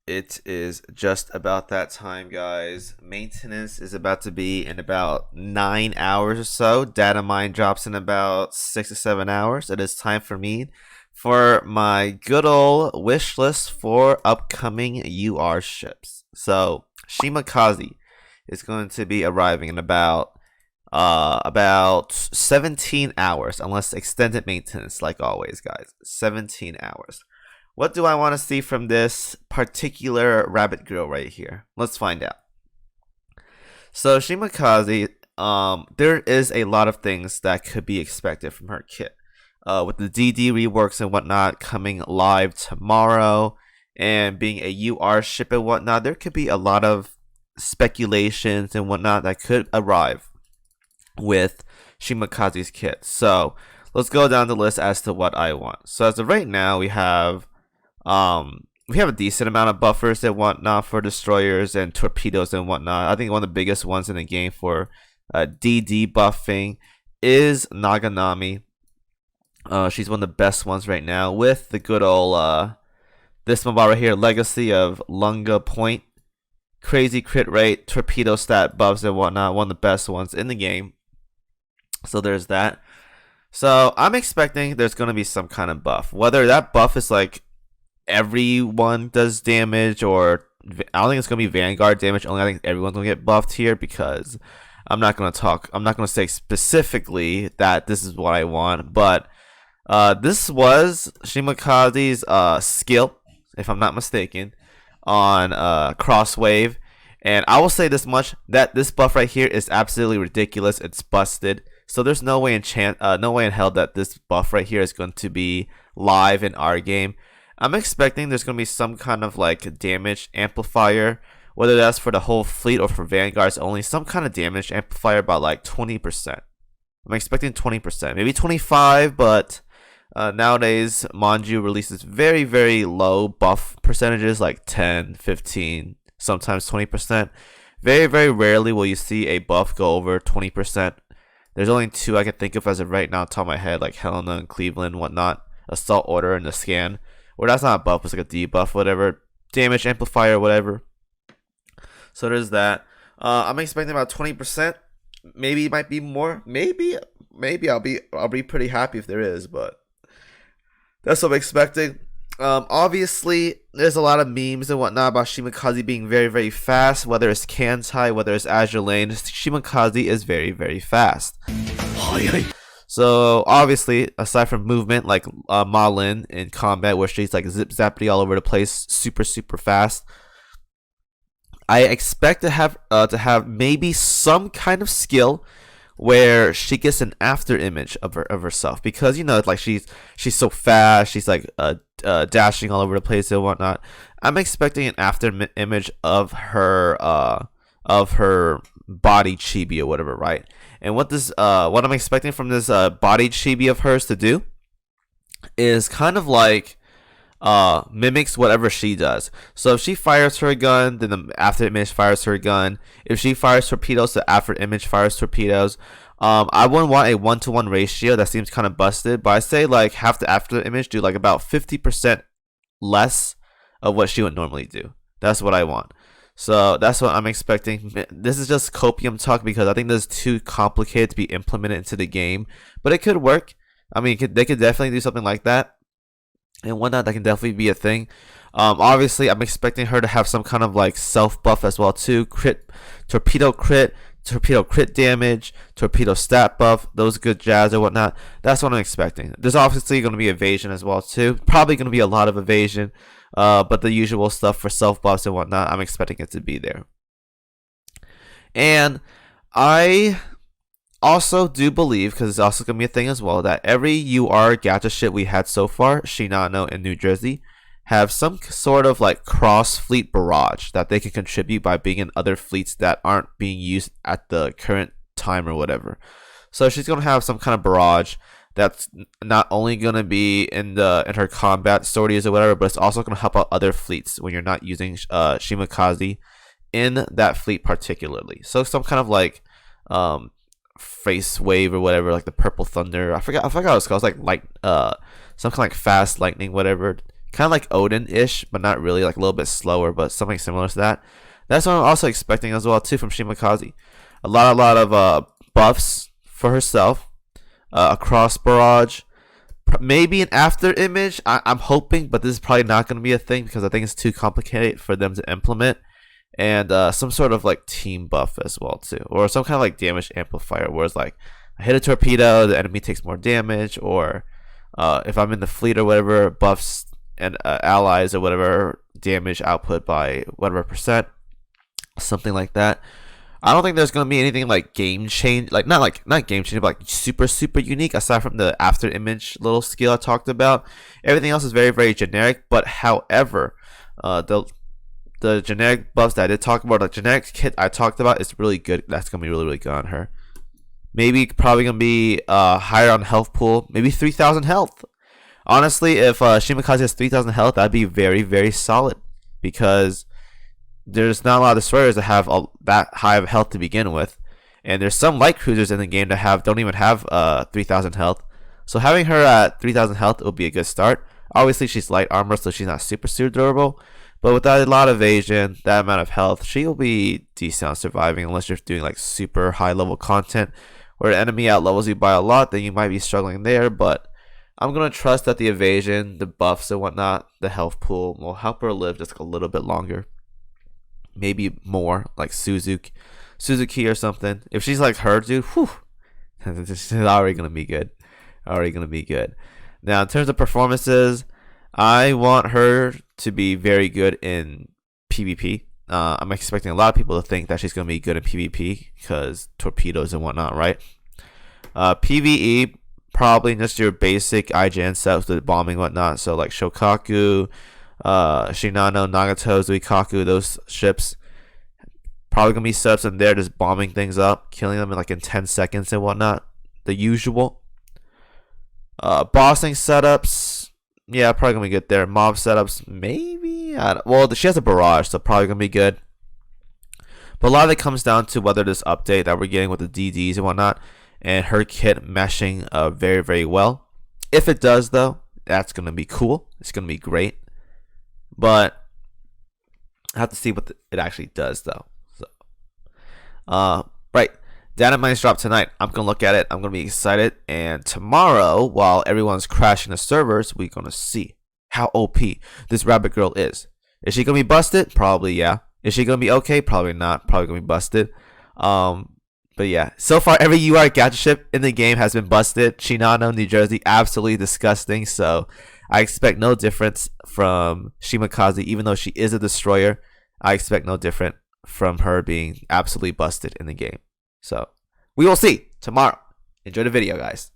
It is just about that time, guys. Maintenance is about to be in about 9 hours or so. Data mine drops in about 6 to 7 hours. It is time for me for my good old wish list for upcoming UR ships. So Shimakaze is going to be arriving in about 17 hours, unless extended maintenance, like always, guys. 17 hours. What do I want to see from this particular rabbit girl right here? Let's find out. So Shimakaze, there is a lot of things that could be expected from her kit. With the DD reworks and whatnot coming live tomorrow, and being a UR ship and whatnot, there could be a lot of speculations and whatnot that could arrive with Shimakaze's kit. So let's go down the list as to what I want. So as of right now, we have a decent amount of buffers and whatnot for destroyers and torpedoes and whatnot. I think one of the biggest ones in the game for DD buffing is Naganami. She's one of the best ones right now with the good old this mobile right here, Legacy of Lunga Point. Crazy crit rate, torpedo stat buffs and whatnot. One of the best ones in the game. So there's that. So I'm expecting there's going to be some kind of buff. Whether that buff is like everyone does damage, or I don't think it's going to be Vanguard damage only. I think everyone's going to get buffed here, because I'm not going to say specifically that this is what I want. But this was Shimakaze's skill, if I'm not mistaken, on Crosswave. And I will say this much, that this buff right here is absolutely ridiculous. It's busted. So there's no way in hell that this buff right here is going to be live in our game. I'm expecting there's going to be some kind of like damage amplifier, whether that's for the whole fleet or for Vanguards only, some kind of damage amplifier about like 20%. I'm expecting 20%, maybe 25, but nowadays Manju releases very, very low buff percentages, like 10, 15, sometimes 20%. Very, very rarely will you see a buff go over 20%. There's only two I can think of as of right now, top of my head, like Helena and Cleveland, whatnot. Assault Order and the Scan. Or that's not a buff, it's like a debuff, whatever. Damage amplifier, whatever. So there's that. I'm expecting about 20%. Maybe it might be more. Maybe I'll be pretty happy if there is, but that's what I'm expecting. Obviously, there's a lot of memes and whatnot about Shimakaze being very, very fast. Whether it's Kantai, whether it's Azure Lane, Shimakaze is very, very fast. So obviously, aside from movement, like Ma Lin in combat, where she's like zip zappity all over the place, super, super fast, I expect to have maybe some kind of skill where she gets an after image of herself, because like she's so fast, she's like dashing all over the place and whatnot. I'm expecting an after image of her body chibi or whatever, right? And what I'm expecting from this body chibi of hers to do is kind of like mimics whatever she does. So if she fires her gun, then the after image fires her gun. If she fires torpedoes, the after image fires torpedoes. I wouldn't want a 1-to-1 ratio. That seems kind of busted. But I say like half the after image, do like about 50% less of what she would normally do. That's what I want. So that's what I'm expecting. This is just copium talk, because I think this is too complicated to be implemented into the game. But it could work. I mean, they could definitely do something like that and whatnot. That can definitely be a thing. Obviously, I'm expecting her to have some kind of like self buff as well too. Torpedo crit damage, torpedo stat buff, those good jazz or whatnot. That's what I'm expecting. There's obviously going to be evasion as well too. Probably going to be a lot of evasion. But the usual stuff for self buffs and whatnot, I'm expecting it to be there. And I also do believe, because it's also going to be a thing as well, that every UR gacha shit we had so far, Shinano and New Jersey, have some sort of like cross fleet barrage that they can contribute by being in other fleets that aren't being used at the current time or whatever. So she's going to have some kind of barrage that's not only going to be in her combat stories or whatever, but it's also going to help out other fleets when you're not using Shimakaze in that fleet particularly. So some kind of like face wave or whatever, like the purple thunder. I forgot what it's called. It's like some kind of like fast lightning, whatever. kind of like Odin-ish, but not really, like a little bit slower, but something similar to that. That's what I'm also expecting as well too from Shimakaze. A lot of buffs for herself, a cross barrage, maybe an after image. I'm hoping, but this is probably not going to be a thing because I think it's too complicated for them to implement. And some sort of like team buff as well too, or some kind of like damage amplifier, where it's like I hit a torpedo, the enemy takes more damage, or if I'm in the fleet or whatever, buffs and allies or whatever damage output by whatever percent, something like that. I don't think there's gonna be anything like game change, like not game changing, but like super unique aside from the after image little skill I talked about. Everything else is very generic. But however, the generic buffs that I did talk about, the generic kit I talked about, is really good. That's gonna be really good on her. Maybe probably gonna be higher on health pool, maybe 3,000 health. Honestly, if Shimakaze has 3,000 health, that'd be very solid, because there's not a lot of destroyers that have that high of health to begin with, and there's some light cruisers in the game that don't even have 3,000 health. So having her at 3,000 health will be a good start. Obviously, she's light armor, so she's not super durable. But without a lot of evasion, that amount of health, she will be decent on surviving, unless you're doing like super high level content where the enemy out levels you by a lot, then you might be struggling there. But I'm going to trust that the evasion, the buffs and whatnot, the health pool will help her live just a little bit longer. Maybe more, like Suzuki or something. If she's like her, dude, whew, this is already going to be good. Now, in terms of performances, I want her to be very good in PvP. I'm expecting a lot of people to think that she's going to be good in PvP because torpedoes and whatnot, right? PvE, probably just your basic IJN setups with bombing and whatnot. So like Shokaku, Shinano, Nagato, Zuikaku, those ships. Probably going to be setups in there just bombing things up, killing them in 10 seconds and whatnot. The usual. Bossing setups, yeah, probably gonna be good there. Mob setups, maybe. Well, she has a barrage, so probably gonna be good. But a lot of it comes down to whether this update that we're getting with the DDs and whatnot, and her kit meshing very well. If it does, though, that's gonna be cool. It's gonna be great. But I have to see what it actually does, though. So, right. Data mines drop tonight. I'm gonna look at it. I'm gonna be excited. And tomorrow, while everyone's crashing the servers, we're gonna see how OP this rabbit girl is. Is she gonna be busted? Probably, yeah. Is she gonna be okay? Probably not. Probably gonna be busted. But yeah, so far every UI gadget ship in the game has been busted. Shinano, New Jersey, absolutely disgusting. So I expect no difference from Shimakaze, even though she is a destroyer. I expect no different from her being absolutely busted in the game. So we will see tomorrow. Enjoy the video, guys.